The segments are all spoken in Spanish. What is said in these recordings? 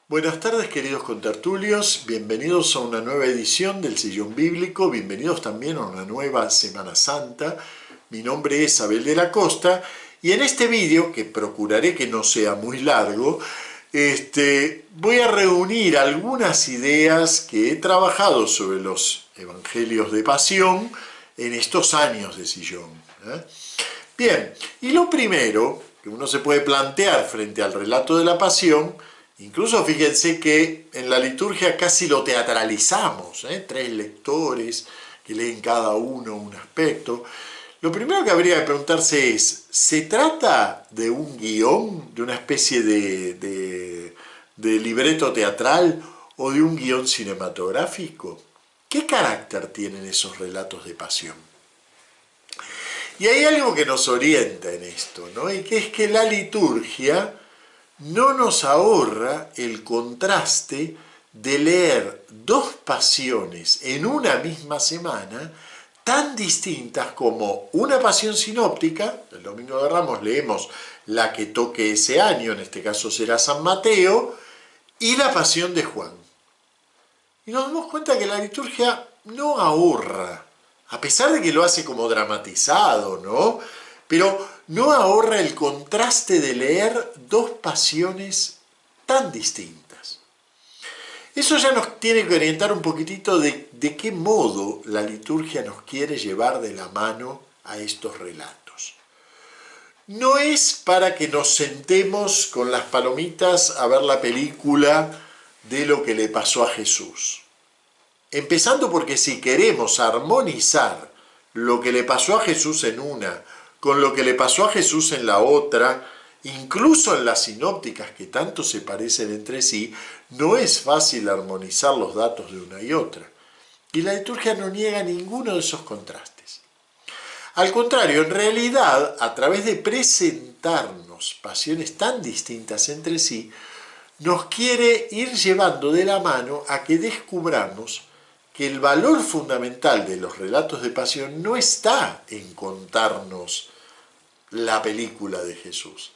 Buenas tardes, queridos contertulios, bienvenidos a una nueva edición del Sillón Bíblico, bienvenidos también a una nueva Semana Santa. Mi nombre es Abel de la Costa y en este vídeo, que procuraré que no sea muy largo, voy a reunir algunas ideas que he trabajado sobre los Evangelios de Pasión en estos años de Sillón. Bien, y lo primero que uno se puede plantear frente al relato de la Pasión, incluso fíjense que en la liturgia casi lo teatralizamos, 3 lectores que leen cada uno un aspecto. Lo primero que habría que preguntarse es, ¿se trata de un guión, de una especie de libreto teatral o de un guión cinematográfico? ¿Qué carácter tienen esos relatos de pasión? Y hay algo que nos orienta en esto, ¿no? Y que es que la liturgia no nos ahorra el contraste de leer dos pasiones en una misma semana tan distintas como una pasión sinóptica. El Domingo de Ramos leemos la que toque ese año, en este caso será San Mateo, y la pasión de Juan. Y nos damos cuenta que la liturgia no ahorra, a pesar de que lo hace como dramatizado, ¿no? Pero no ahorra el contraste de leer dos pasiones tan distintas. Eso ya nos tiene que orientar un poquitito de qué modo la liturgia nos quiere llevar de la mano a estos relatos. No es para que nos sentemos con las palomitas a ver la película de lo que le pasó a Jesús. Empezando porque si queremos armonizar lo que le pasó a Jesús en una con lo que le pasó a Jesús en la otra, incluso en las sinópticas que tanto se parecen entre sí, no es fácil armonizar los datos de una y otra. Y la liturgia no niega ninguno de esos contrastes. Al contrario, en realidad, a través de presentarnos pasiones tan distintas entre sí, nos quiere ir llevando de la mano a que descubramos que el valor fundamental de los relatos de pasión no está en contarnos la película de Jesús,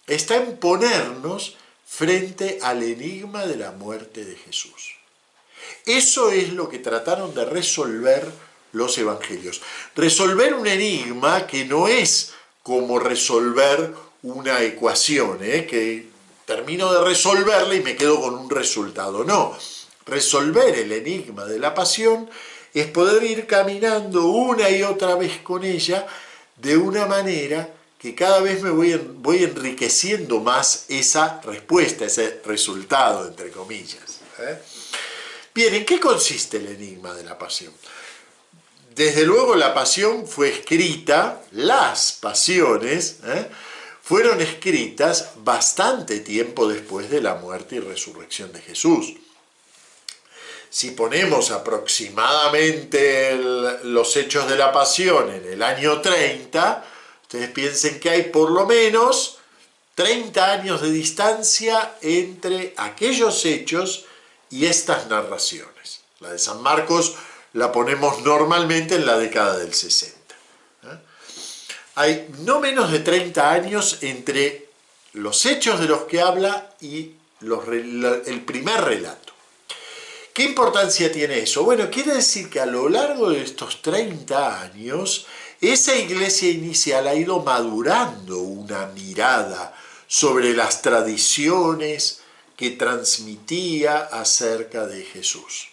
está en ponernos frente al enigma de la muerte de Jesús. Eso es lo que trataron de resolver los evangelios. Resolver un enigma que no es como resolver una ecuación, que termino de resolverla y me quedo con un resultado. No, resolver el enigma de la pasión es poder ir caminando una y otra vez con ella de una manera que cada vez me voy enriqueciendo más esa respuesta, ese resultado, entre comillas. Bien, ¿en qué consiste el enigma de la pasión? Desde luego la pasión fue escrita, las pasiones, fueron escritas bastante tiempo después de la muerte y resurrección de Jesús. Si ponemos aproximadamente los hechos de la pasión en el año 30, ustedes piensen que hay por lo menos 30 años de distancia entre aquellos hechos y estas narraciones. La de San Marcos la ponemos normalmente en la década del 60. Hay no menos de 30 años entre los hechos de los que habla y el primer relato. ¿Qué importancia tiene eso? Bueno, quiere decir que a lo largo de estos 30 años, esa iglesia inicial ha ido madurando una mirada sobre las tradiciones que transmitía acerca de Jesús.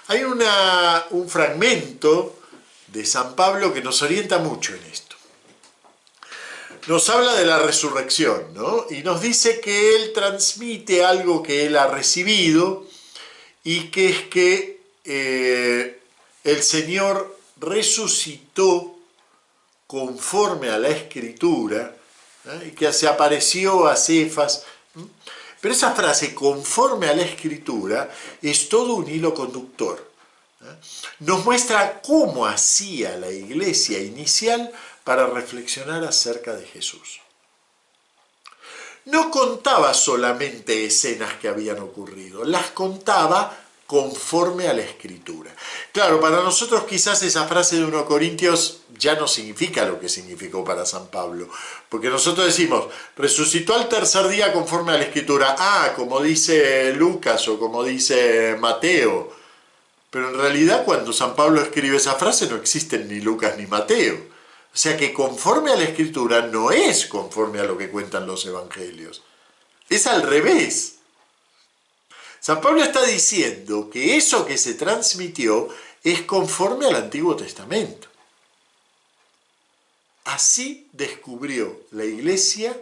Hay un fragmento de San Pablo que nos orienta mucho en esto. Nos habla de la resurrección, ¿no? Y nos dice que él transmite algo que él ha recibido, y que es que el Señor resucitó conforme a la Escritura, y que se apareció a Cefas. Pero esa frase, conforme a la Escritura, es todo un hilo conductor. Nos muestra cómo hacía la iglesia inicial para reflexionar acerca de Jesús. No contaba solamente escenas que habían ocurrido, las contaba conforme a la Escritura. Claro, para nosotros quizás esa frase de 1 Corintios ya no significa lo que significó para San Pablo, porque nosotros decimos, resucitó al tercer día conforme a la Escritura, como dice Lucas o como dice Mateo, pero en realidad cuando San Pablo escribe esa frase no existen ni Lucas ni Mateo. O sea que conforme a la Escritura no es conforme a lo que cuentan los evangelios, es al revés. San Pablo está diciendo que eso que se transmitió es conforme al Antiguo Testamento. Así descubrió la iglesia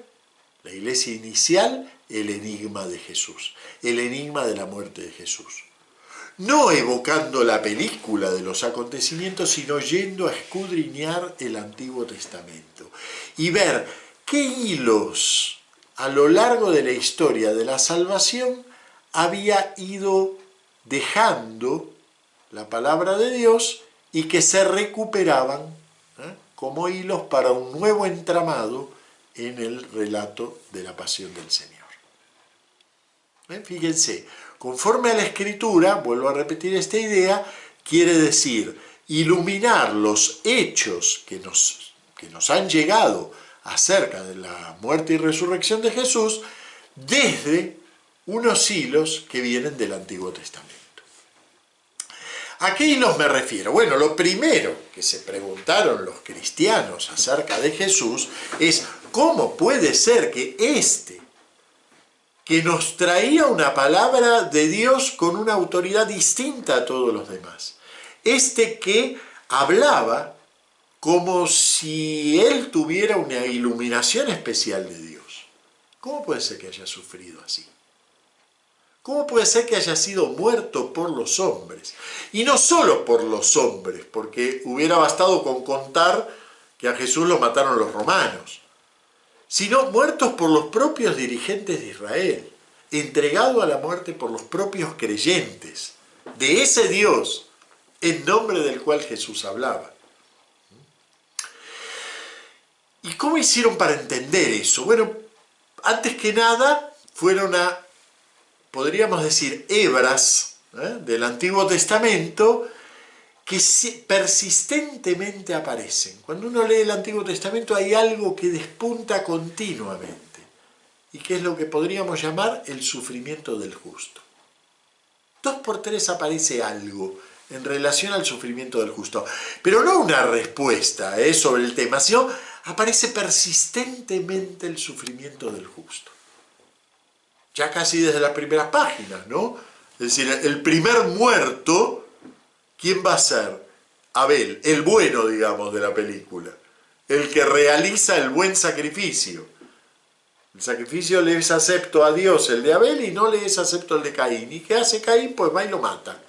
inicial, el enigma de Jesús, el enigma de la muerte de Jesús. No evocando la película de los acontecimientos, sino yendo a escudriñar el Antiguo Testamento y ver qué hilos a lo largo de la historia de la salvación había ido dejando la palabra de Dios y que se recuperaban como hilos para un nuevo entramado en el relato de la pasión del Señor. Fíjense, conforme a la Escritura, vuelvo a repetir esta idea, quiere decir iluminar los hechos que nos han llegado acerca de la muerte y resurrección de Jesús desde unos hilos que vienen del Antiguo Testamento. ¿A qué hilos me refiero? Bueno, lo primero que se preguntaron los cristianos acerca de Jesús es ¿cómo puede ser que que nos traía una palabra de Dios con una autoridad distinta a todos los demás, que hablaba como si él tuviera una iluminación especial de Dios? ¿Cómo puede ser que haya sufrido así? ¿Cómo puede ser que haya sido muerto por los hombres? Y no solo por los hombres, porque hubiera bastado con contar que a Jesús lo mataron los romanos, sino muertos por los propios dirigentes de Israel, entregado a la muerte por los propios creyentes de ese Dios en nombre del cual Jesús hablaba. ¿Y cómo hicieron para entender eso? Bueno, antes que nada fueron podríamos decir, hebras del Antiguo Testamento que persistentemente aparecen. Cuando uno lee el Antiguo Testamento hay algo que despunta continuamente y que es lo que podríamos llamar el sufrimiento del justo. 2 por 3 aparece algo en relación al sufrimiento del justo, pero no una respuesta sobre el tema, sino aparece persistentemente el sufrimiento del justo. Ya casi desde las primeras páginas, ¿no? Es decir, el primer muerto, ¿quién va a ser? Abel, el bueno, digamos, de la película. El que realiza el buen sacrificio. El sacrificio le es acepto a Dios, el de Abel, y no le es acepto el de Caín. ¿Y qué hace Caín? Pues va y lo mata.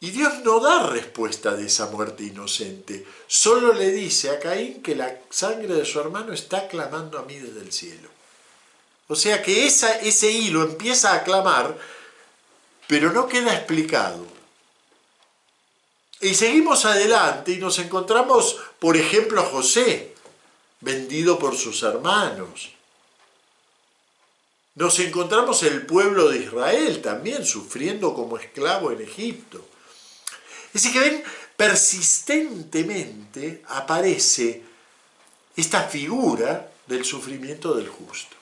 Y Dios no da respuesta de esa muerte inocente. Solo le dice a Caín que la sangre de su hermano está clamando a mí desde el cielo. O sea que ese hilo empieza a clamar, pero no queda explicado. Y seguimos adelante y nos encontramos, por ejemplo, a José, vendido por sus hermanos. Nos encontramos el pueblo de Israel también sufriendo como esclavo en Egipto. Es decir, que ven, persistentemente aparece esta figura del sufrimiento del justo.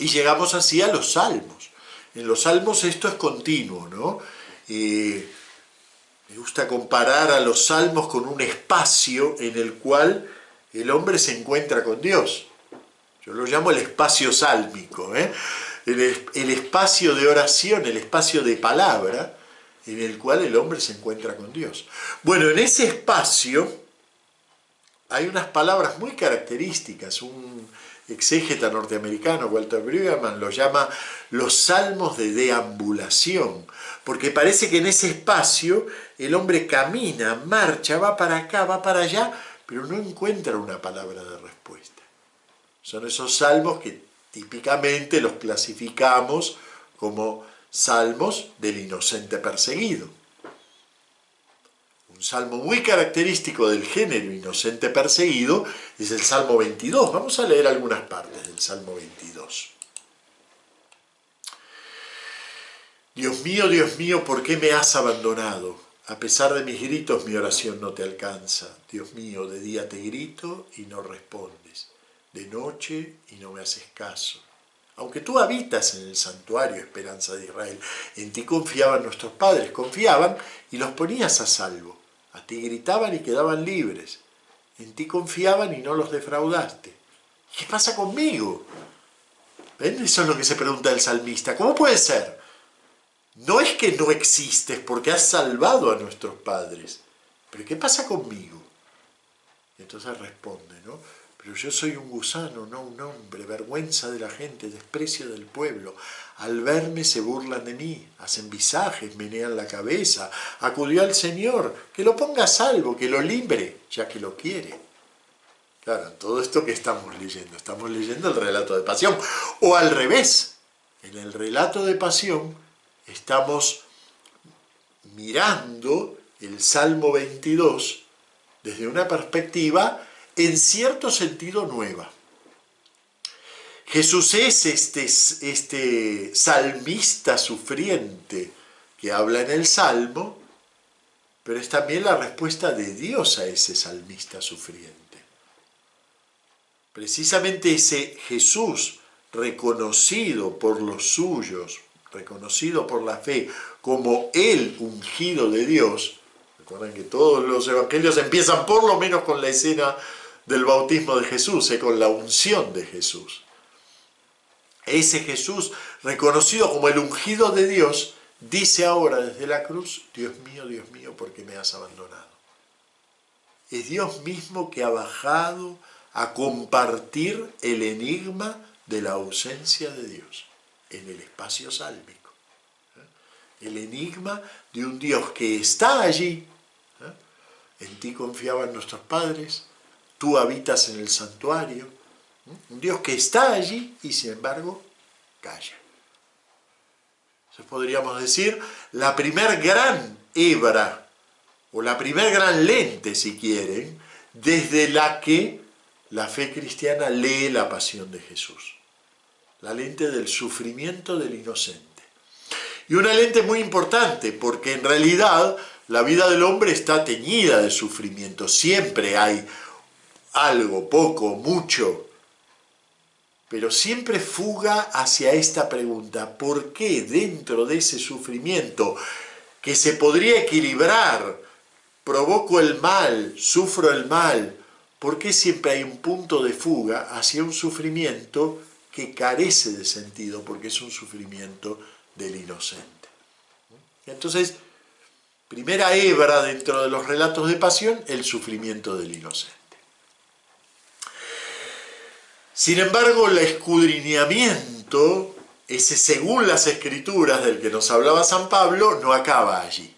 Y llegamos así a los salmos. En los salmos esto es continuo, ¿no? Me gusta comparar a los salmos con un espacio en el cual el hombre se encuentra con Dios. Yo lo llamo el espacio sálmico, el espacio de oración, el espacio de palabra en el cual el hombre se encuentra con Dios. Bueno, en ese espacio hay unas palabras muy características. Un exégeta norteamericano, Walter Brueggemann, lo llama los salmos de deambulación, porque parece que en ese espacio el hombre camina, marcha, va para acá, va para allá, pero no encuentra una palabra de respuesta. Son esos salmos que típicamente los clasificamos como salmos del inocente perseguido. Un salmo muy característico del género inocente perseguido es el Salmo 22. Vamos a leer algunas partes del Salmo 22. Dios mío, ¿por qué me has abandonado? A pesar de mis gritos, mi oración no te alcanza. Dios mío, de día te grito y no respondes, de noche y no me haces caso. Aunque tú habitas en el santuario, esperanza de Israel, en ti confiaban nuestros padres, confiaban y los ponías a salvo. A ti gritaban y quedaban libres. En ti confiaban y no los defraudaste. ¿Qué pasa conmigo? ¿Ven? Eso es lo que se pregunta el salmista. ¿Cómo puede ser? No es que no existes porque has salvado a nuestros padres, pero ¿qué pasa conmigo? Y entonces responde, ¿no? Pero yo soy un gusano, no un hombre, vergüenza de la gente, desprecio del pueblo. Al verme se burlan de mí, hacen visajes, menean la cabeza. Acudió al Señor, que lo ponga a salvo, que lo libre, ya que lo quiere. Claro, todo esto que estamos leyendo el relato de pasión. O al revés, en el relato de pasión estamos mirando el Salmo 22 desde una perspectiva en cierto sentido nueva. Jesús es este salmista sufriente que habla en el Salmo, pero es también la respuesta de Dios a ese salmista sufriente. Precisamente ese Jesús reconocido por los suyos, reconocido por la fe como el ungido de Dios. Recuerden que todos los evangelios empiezan por lo menos con la escena del bautismo de Jesús, con la unción de Jesús. Ese Jesús, reconocido como el ungido de Dios, dice ahora desde la cruz, Dios mío, ¿por qué me has abandonado? Es Dios mismo que ha bajado a compartir el enigma de la ausencia de Dios en el espacio sálmico. El enigma de un Dios que está allí. En ti confiaban nuestros padres, tú habitas en el santuario. Un Dios que está allí y sin embargo calla. Entonces podríamos decir la primer gran hebra o la primer gran lente, si quieren, desde la que la fe cristiana lee la pasión de Jesús. La lente del sufrimiento del inocente. Y una lente muy importante, porque en realidad la vida del hombre está teñida de sufrimiento. Siempre hay algo, poco, mucho, pero siempre fuga hacia esta pregunta: ¿por qué dentro de ese sufrimiento que se podría equilibrar, provoco el mal, sufro el mal? ¿Por qué siempre hay un punto de fuga hacia un sufrimiento que carece de sentido, porque es un sufrimiento del inocente? Entonces, primera hebra dentro de los relatos de pasión, el sufrimiento del inocente. Sin embargo, el escudriñamiento, ese según las Escrituras del que nos hablaba San Pablo, no acaba allí.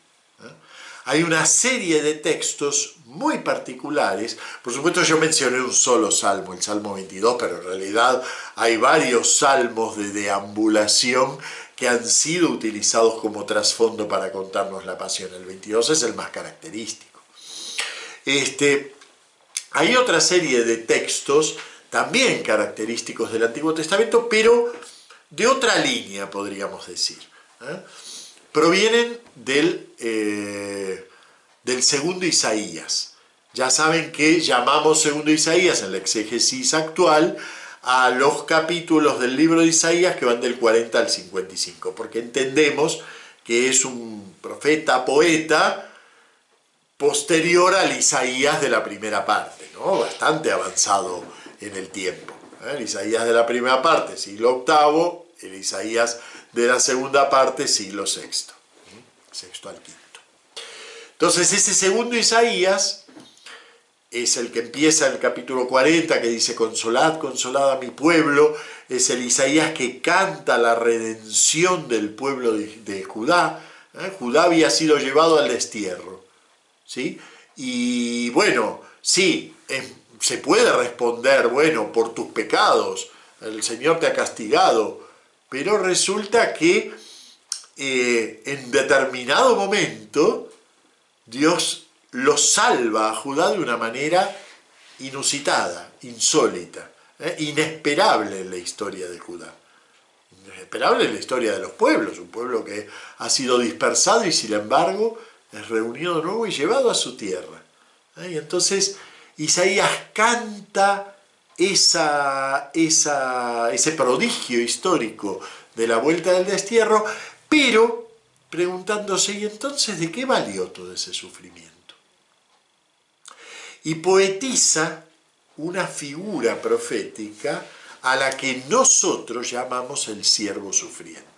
Hay una serie de textos muy particulares. Por supuesto, yo mencioné un solo salmo, el Salmo 22, pero en realidad hay varios salmos de deambulación que han sido utilizados como trasfondo para contarnos la pasión. El 22 es el más característico. Hay otra serie de textos también característicos del Antiguo Testamento, pero de otra línea, podríamos decir. Provienen del segundo Isaías. Ya saben que llamamos segundo Isaías en la exégesis actual a los capítulos del libro de Isaías que van del 40 al 55, porque entendemos que es un profeta, poeta, posterior al Isaías de la primera parte, ¿no? Bastante avanzado en el tiempo. El Isaías de la primera parte, siglo VIII, el Isaías de la segunda parte, siglo VI, sexto al quinto. Entonces ese segundo Isaías es el que empieza en el capítulo 40, que dice: consolad, consolad a mi pueblo. Es el Isaías que canta la redención del pueblo de Judá. Judá había sido llevado al destierro, ¿sí? Y bueno, sí, se puede responder, bueno, por tus pecados, el Señor te ha castigado, pero resulta que en determinado momento Dios lo salva a Judá de una manera inusitada, insólita, inesperable en la historia de Judá. esperable en la historia de los pueblos, un pueblo que ha sido dispersado y sin embargo es reunido de nuevo y llevado a su tierra. Y entonces Isaías canta ese prodigio histórico de la vuelta del destierro, pero preguntándose, ¿y entonces de qué valió todo ese sufrimiento? Y poetiza una figura profética a la que nosotros llamamos el siervo sufriente.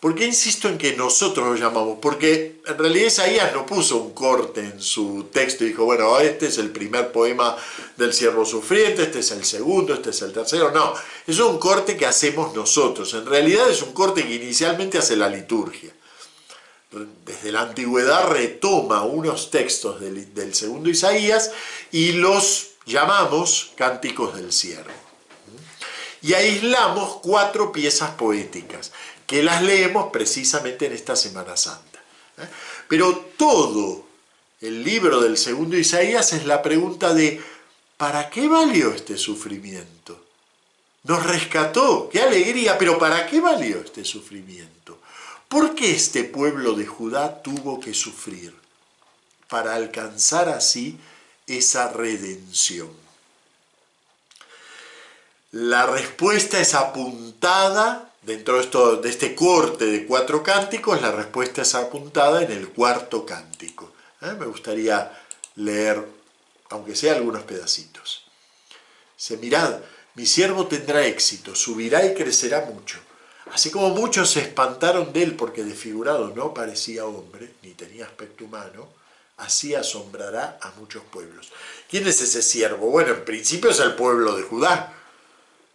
¿Por qué insisto en que nosotros lo llamamos? Porque en realidad Isaías no puso un corte en su texto y dijo, bueno, este es el primer poema del siervo sufriente, este es el segundo, este es el tercero. No, eso es un corte que hacemos nosotros. En realidad es un corte que inicialmente hace la liturgia. Desde la antigüedad retoma unos textos del segundo Isaías y los llamamos cánticos del siervo. Y aislamos 4 piezas poéticas que las leemos precisamente en esta Semana Santa. Pero todo el libro del segundo Isaías es la pregunta de ¿para qué valió este sufrimiento? Nos rescató, qué alegría, pero ¿para qué valió este sufrimiento? ¿Por qué este pueblo de Judá tuvo que sufrir? Para alcanzar así esa redención. La respuesta es apuntada. Dentro de este corte de 4 cánticos, la respuesta es apuntada en el 4.º cántico. Me gustaría leer, aunque sea algunos pedacitos. Dice, mirad, mi siervo tendrá éxito, subirá y crecerá mucho. Así como muchos se espantaron de él porque desfigurado no parecía hombre, ni tenía aspecto humano, así asombrará a muchos pueblos. ¿Quién es ese siervo? Bueno, en principio es el pueblo de Judá.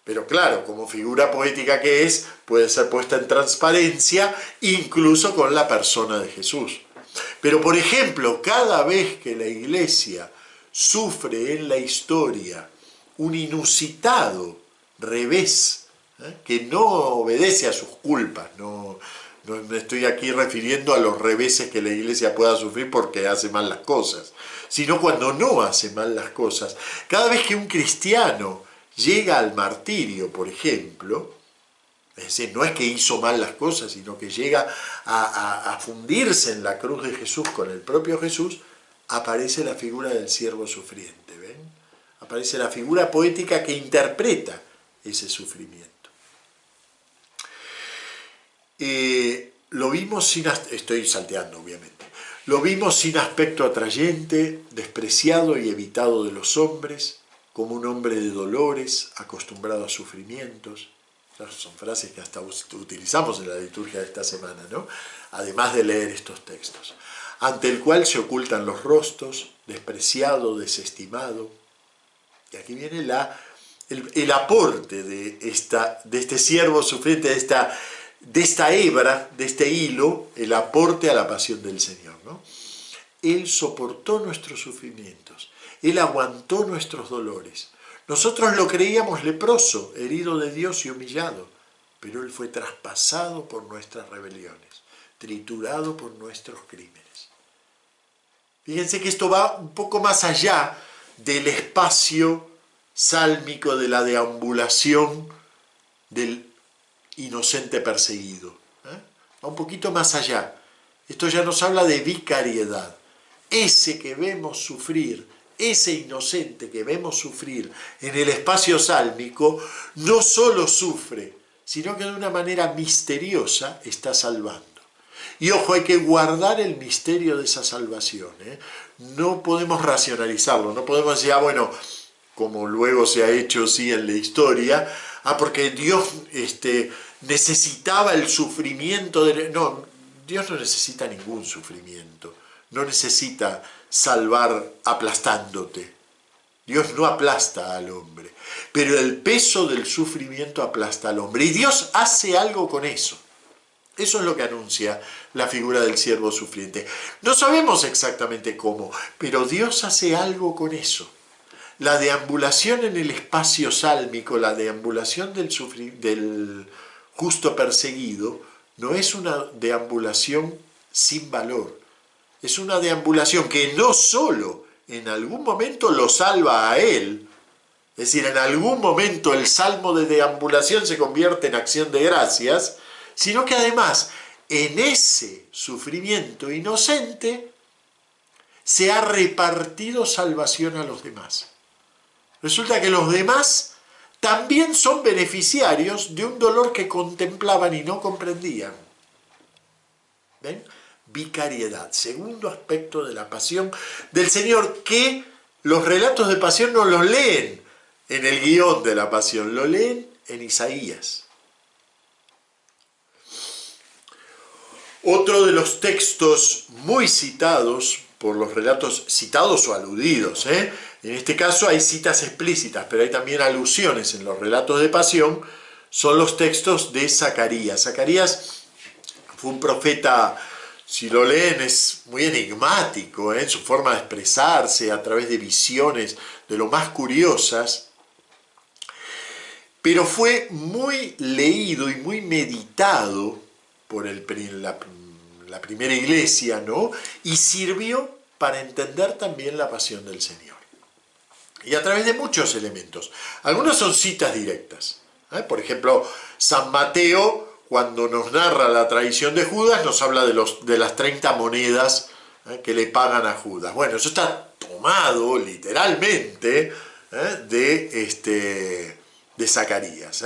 Pero claro, como figura poética que es, puede ser puesta en transparencia, incluso con la persona de Jesús. Pero, por ejemplo, cada vez que la Iglesia sufre en la historia un inusitado revés, que no obedece a sus culpas, no me estoy aquí refiriendo a los reveses que la Iglesia pueda sufrir porque hace mal las cosas, sino cuando no hace mal las cosas. Cada vez que un cristiano llega al martirio, por ejemplo, es decir, no es que hizo mal las cosas, sino que llega a fundirse en la cruz de Jesús con el propio Jesús, aparece la figura del siervo sufriente, ¿ven? Aparece la figura poética que interpreta ese sufrimiento. Lo vimos sin, estoy salteando obviamente, lo vimos sin aspecto atrayente, despreciado y evitado de los hombres, como un hombre de dolores, acostumbrado a sufrimientos. Son frases que hasta utilizamos en la liturgia de esta semana, ¿no? Además de leer estos textos. Ante el cual se ocultan los rostros, despreciado, desestimado. Y aquí viene el aporte de este siervo sufriente, de esta hebra, de este hilo, el aporte a la pasión del Señor, ¿no? Él soportó nuestros sufrimientos. Él aguantó nuestros dolores. Nosotros lo creíamos leproso, herido de Dios y humillado, pero Él fue traspasado por nuestras rebeliones, triturado por nuestros crímenes. Fíjense que esto va un poco más allá del espacio sálmico de la deambulación del inocente perseguido. Va un poquito más allá. Esto ya nos habla de vicariedad. Ese que vemos sufrir, ese inocente que vemos sufrir en el espacio sálmico, no solo sufre, sino que de una manera misteriosa está salvando. Y ojo, hay que guardar el misterio de esa salvación. No podemos racionalizarlo, no podemos decir, bueno, como luego se ha hecho sí en la historia, porque Dios necesitaba el sufrimiento. No, Dios no necesita ningún sufrimiento, no necesita salvar aplastándote. Dios no aplasta al hombre, pero el peso del sufrimiento aplasta al hombre. Y Dios hace algo con eso. Eso es lo que anuncia la figura del siervo sufriente. No sabemos exactamente cómo, pero Dios hace algo con eso. La deambulación en el espacio sálmico, la deambulación del justo perseguido, no es una deambulación sin valor. Es una deambulación que no solo en algún momento lo salva a él, es decir, en algún momento el salmo de deambulación se convierte en acción de gracias, sino que además en ese sufrimiento inocente se ha repartido salvación a los demás. Resulta que los demás también son beneficiarios de un dolor que contemplaban y no comprendían. ¿Ven? Vicariedad, segundo aspecto de la pasión del Señor, que los relatos de pasión no los leen en el guión de la pasión, lo leen en Isaías. Otro de los textos muy citados por los relatos, citados o aludidos, en este caso hay citas explícitas, pero hay también alusiones en los relatos de pasión, son los textos de Zacarías. Zacarías fue un profeta, si lo leen, es muy enigmático en su forma de expresarse a través de visiones de lo más curiosas, pero fue muy leído y muy meditado por la primera iglesia, ¿no? Y sirvió para entender también la pasión del Señor. Y a través de muchos elementos. Algunos son citas directas. Por ejemplo, San Mateo, cuando nos narra la traición de Judas, nos habla de las 30 monedas que le pagan a Judas. Bueno, eso está tomado literalmente de Zacarías.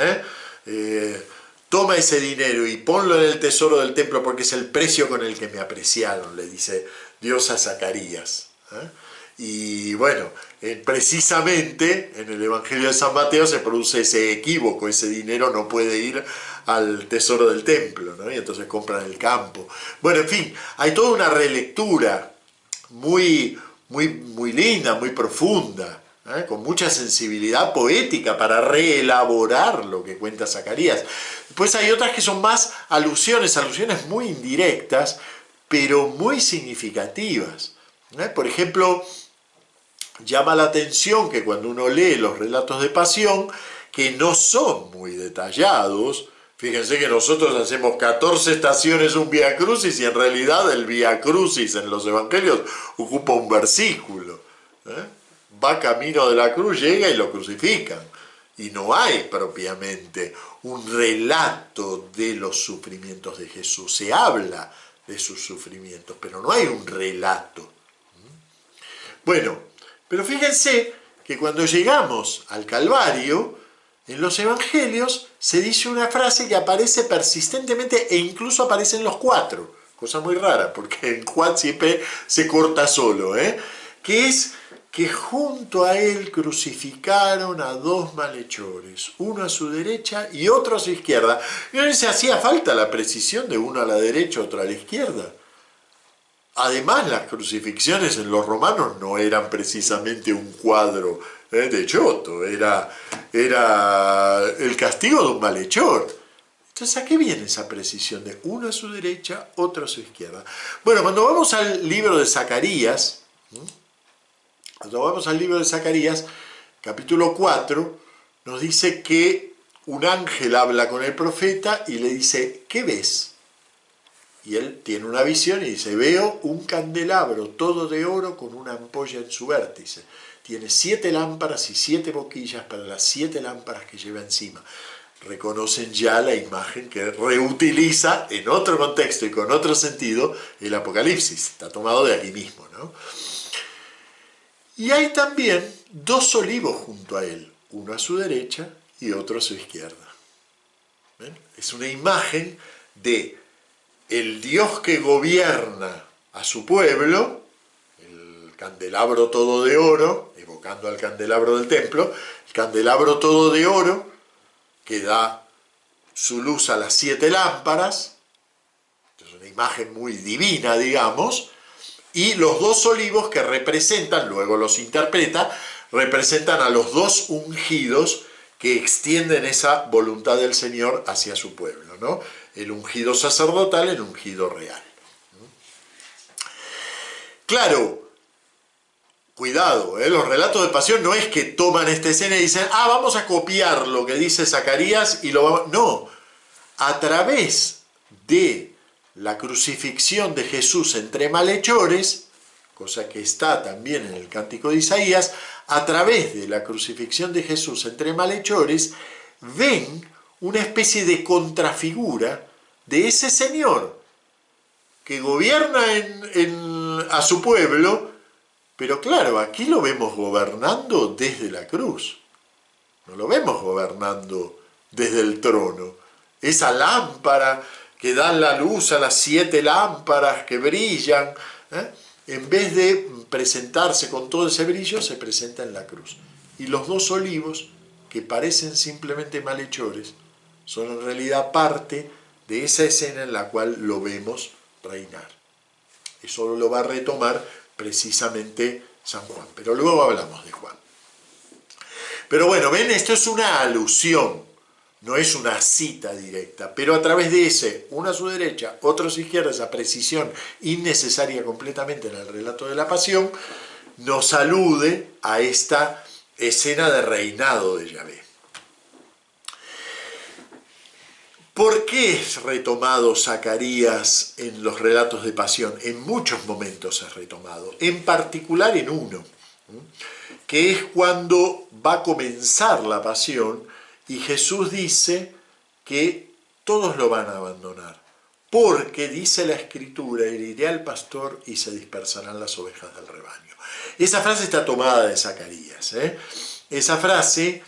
Toma ese dinero y ponlo en el tesoro del templo porque es el precio con el que me apreciaron, le dice Dios a Zacarías. Y bueno, precisamente en el Evangelio de San Mateo se produce ese equívoco, ese dinero no puede ir al tesoro del templo, ¿no? Y entonces compran el campo. Bueno, en fin, hay toda una relectura muy linda, muy profunda, con mucha sensibilidad poética para reelaborar lo que cuenta Zacarías. Después hay otras que son más alusiones muy indirectas, pero muy significativas. Por ejemplo, llama la atención que cuando uno lee los relatos de pasión, que no son muy detallados, fíjense que nosotros hacemos 14 estaciones un Vía Crucis y en realidad el Vía Crucis en los evangelios ocupa un versículo. Va camino de la cruz, llega y lo crucifican. Y no hay propiamente un relato de los sufrimientos de Jesús. Se habla de sus sufrimientos, pero no hay un relato. Bueno, pero fíjense que cuando llegamos al Calvario, en los evangelios se dice una frase que aparece persistentemente e incluso aparece en los 4. Cosa muy rara, porque en Juan siempre se corta solo, que es que junto a él crucificaron a 2 malhechores, uno a su derecha y otro a su izquierda. Y no se hacía falta la precisión de uno a la derecha, otro a la izquierda. Además, las crucifixiones en los romanos no eran precisamente un cuadro de Giotto, era el castigo de un malhechor. Entonces, ¿a qué viene esa precisión de uno a su derecha, otro a su izquierda? Bueno, cuando vamos al libro de Zacarías, capítulo 4, nos dice que un ángel habla con el profeta y le dice, ¿qué ves? Y él tiene una visión y dice, veo un candelabro todo de oro con una ampolla en su vértice. Tiene 7 lámparas y 7 boquillas para las 7 lámparas que lleva encima. Reconocen ya la imagen que reutiliza en otro contexto y con otro sentido el Apocalipsis. Está tomado de aquí mismo, ¿no? Y hay también 2 olivos junto a él, uno a su derecha y otro a su izquierda. ¿Ven? Es una imagen de el Dios que gobierna a su pueblo, el candelabro todo de oro, evocando al candelabro del templo, el candelabro todo de oro que da su luz a las 7 lámparas, es una imagen muy divina, digamos, y los 2 olivos que representan, luego los interpreta, representan a los 2 ungidos que extienden esa voluntad del Señor hacia su pueblo, ¿no? El ungido sacerdotal, el ungido real. Claro, cuidado, los relatos de pasión no es que toman esta escena y dicen, vamos a copiar lo que dice Zacarías y lo vamos... No, a través de la crucifixión de Jesús entre malhechores, cosa que está también en el Cántico de Isaías, a través de la crucifixión de Jesús entre malhechores, ven una especie de contrafigura de ese Señor que gobierna a su pueblo, pero claro, aquí lo vemos gobernando desde la cruz, no lo vemos gobernando desde el trono. Esa lámpara que da la luz a las 7 lámparas que brillan, en vez de presentarse con todo ese brillo, se presenta en la cruz. Y los dos olivos, que parecen simplemente malhechores, son en realidad parte de esa escena en la cual lo vemos reinar. Eso lo va a retomar precisamente San Juan, pero luego hablamos de Juan. Pero bueno, ven, esto es una alusión, no es una cita directa, pero a través de ese, uno a su derecha, otro a su izquierda, esa precisión innecesaria completamente en el relato de la pasión, nos alude a esta escena de reinado de Yahvé. ¿Por qué es retomado Zacarías en los relatos de pasión? En muchos momentos es retomado, en particular en uno, que es cuando va a comenzar la pasión y Jesús dice que todos lo van a abandonar, porque dice la Escritura, heriré al pastor y se dispersarán las ovejas del rebaño. Esa frase está tomada de Zacarías. Esa frase,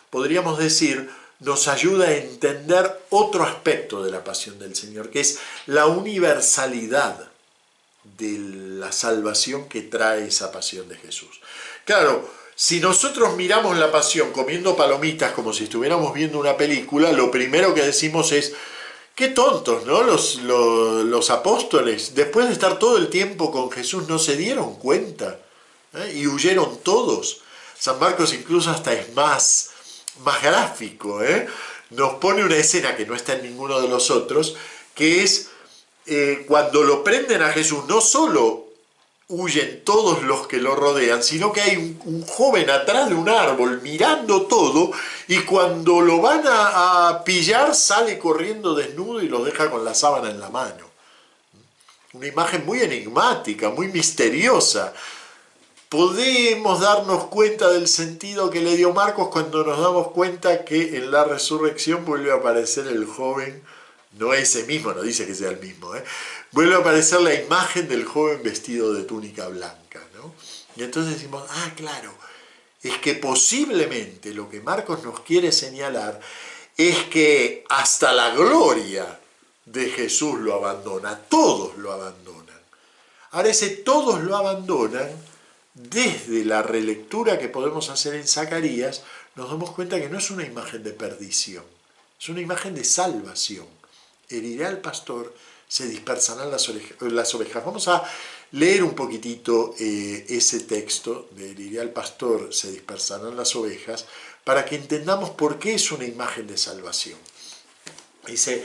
podríamos decir, nos ayuda a entender otro aspecto de la pasión del Señor, que es la universalidad de la salvación que trae esa pasión de Jesús. Claro, si nosotros miramos la pasión comiendo palomitas como si estuviéramos viendo una película, lo primero que decimos es, qué tontos, ¿no? Los apóstoles, después de estar todo el tiempo con Jesús, no se dieron cuenta, y huyeron todos. San Marcos incluso hasta es más gráfico, nos pone una escena que no está en ninguno de los otros, que es cuando lo prenden a Jesús, no solo huyen todos los que lo rodean, sino que hay un joven atrás de un árbol mirando todo, y cuando lo van a pillar sale corriendo desnudo y lo deja con la sábana en la mano. Una imagen muy enigmática, muy misteriosa. Podemos darnos cuenta del sentido que le dio Marcos cuando nos damos cuenta que en la resurrección vuelve a aparecer el joven, no ese mismo, no dice que sea el mismo, vuelve a aparecer la imagen del joven vestido de túnica blanca, ¿no? Y entonces decimos, claro, es que posiblemente lo que Marcos nos quiere señalar es que hasta la gloria de Jesús lo abandona, todos lo abandonan. Ahora ese todos lo abandonan, desde la relectura que podemos hacer en Zacarías, nos damos cuenta que no es una imagen de perdición, es una imagen de salvación. Herirá al pastor, se dispersarán las ovejas. Vamos a leer un poquitito ese texto de heriré al pastor, se dispersarán las ovejas, para que entendamos por qué es una imagen de salvación. Dice,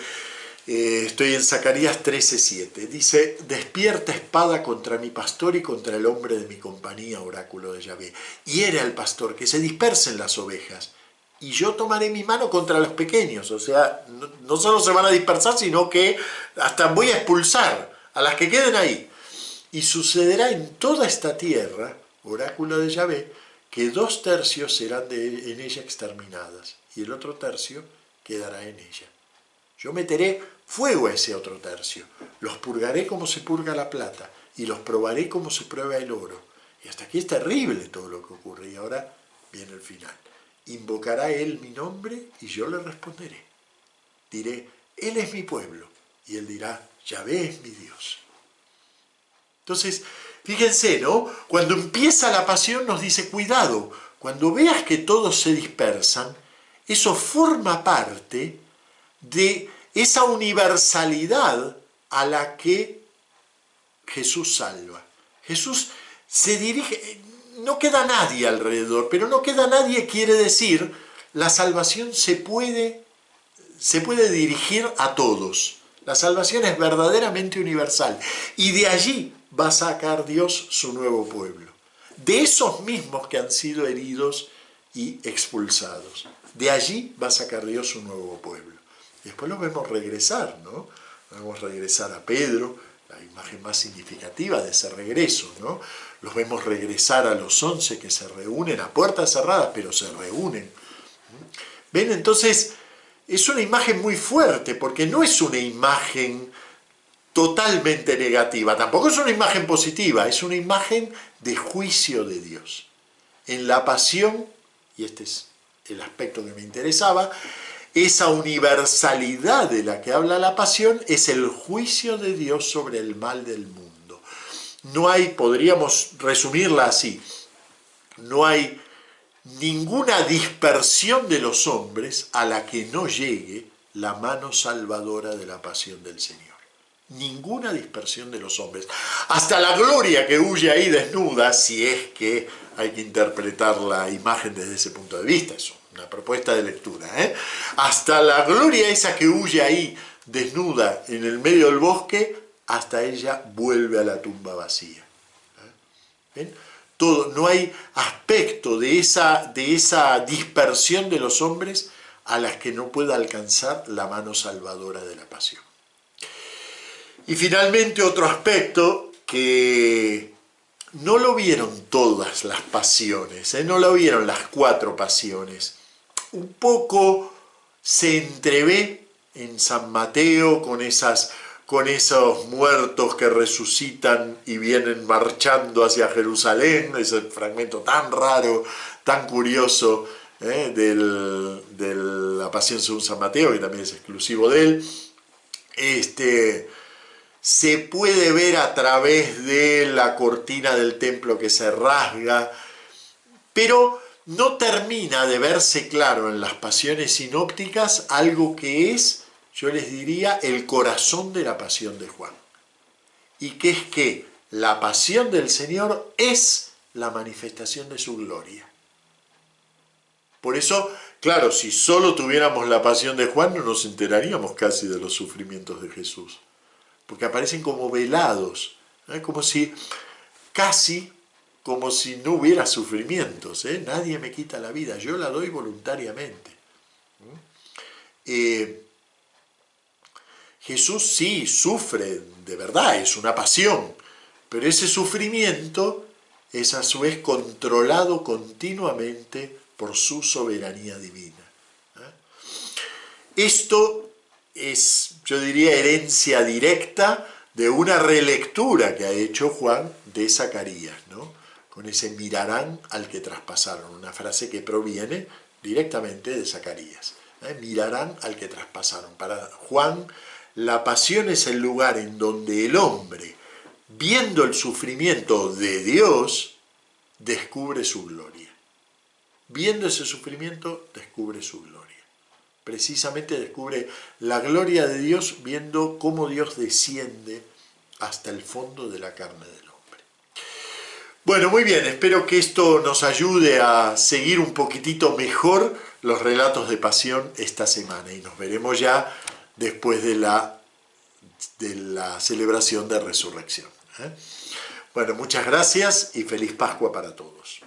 estoy en Zacarías 13:7, dice, despierta espada contra mi pastor y contra el hombre de mi compañía, oráculo de Yahvé. Hiere al pastor, que se dispersen las ovejas, y yo tomaré mi mano contra los pequeños. O sea, no solo se van a dispersar, sino que hasta voy a expulsar a las que queden ahí. Y sucederá en toda esta tierra, oráculo de Yahvé, que 2/3 serán en ella exterminadas, y el otro tercio quedará en ella. Yo meteré fuego a ese otro tercio, los purgaré como se purga la plata, y los probaré como se prueba el oro. Y hasta aquí es terrible todo lo que ocurre, y ahora viene el final. Invocará él mi nombre, y yo le responderé. Diré, él es mi pueblo, y él dirá, Yahvé es mi Dios. Entonces, fíjense, ¿no? Cuando empieza la pasión nos dice, cuidado, cuando veas que todos se dispersan, eso forma parte de esa universalidad a la que Jesús salva. Jesús se dirige, no queda nadie alrededor, pero no queda nadie quiere decir, la salvación se puede dirigir a todos. La salvación es verdaderamente universal, y de allí va a sacar Dios su nuevo pueblo. De esos mismos que han sido heridos y expulsados. De allí va a sacar Dios su nuevo pueblo. Después los vemos regresar, ¿no? Vemos regresar a Pedro, la imagen más significativa de ese regreso, ¿no? Los vemos regresar a los 11 que se reúnen a puertas cerradas, pero se reúnen. ¿Ven? Entonces, es una imagen muy fuerte, porque no es una imagen totalmente negativa, tampoco es una imagen positiva, es una imagen de juicio de Dios. En la pasión, y este es el aspecto que me interesaba, esa universalidad de la que habla la pasión es el juicio de Dios sobre el mal del mundo. No hay, podríamos resumirla así, no hay ninguna dispersión de los hombres a la que no llegue la mano salvadora de la pasión del Señor. Ninguna dispersión de los hombres. Hasta la gloria que huye ahí desnuda, si es que hay que interpretar la imagen desde ese punto de vista, es una propuesta de lectura, hasta la gloria esa que huye ahí desnuda en el medio del bosque, hasta ella vuelve a la tumba vacía. ¿Ven? Todo, no hay aspecto de esa dispersión de los hombres a las que no pueda alcanzar la mano salvadora de la pasión. Y finalmente otro aspecto que no lo vieron todas las pasiones, no lo vieron las 4 pasiones. Un poco se entrevé en San Mateo con esos muertos que resucitan y vienen marchando hacia Jerusalén, ese fragmento tan raro, tan curioso de la Pasión según San Mateo, que también es exclusivo de él. Se puede ver a través de la cortina del templo que se rasga, pero no termina de verse claro en las pasiones sinópticas algo que es, yo les diría, el corazón de la pasión de Juan. Y que es que la pasión del Señor es la manifestación de su gloria. Por eso, claro, si solo tuviéramos la pasión de Juan, no nos enteraríamos casi de los sufrimientos de Jesús. Porque aparecen como velados, casi como si no hubiera sufrimientos. Nadie me quita la vida, yo la doy voluntariamente. Jesús sí sufre, de verdad, es una pasión, pero ese sufrimiento es a su vez controlado continuamente por su soberanía divina. Esto es, yo diría, herencia directa de una relectura que ha hecho Juan de Zacarías, ¿no? Con ese mirarán al que traspasaron, una frase que proviene directamente de Zacarías. Mirarán al que traspasaron. Para Juan, la pasión es el lugar en donde el hombre, viendo el sufrimiento de Dios, descubre su gloria. Viendo ese sufrimiento, descubre su gloria. Precisamente descubre la gloria de Dios viendo cómo Dios desciende hasta el fondo de la carne del hombre. Bueno, muy bien, espero que esto nos ayude a seguir un poquitito mejor los relatos de pasión esta semana y nos veremos ya después de la celebración de resurrección. Bueno, muchas gracias y feliz Pascua para todos.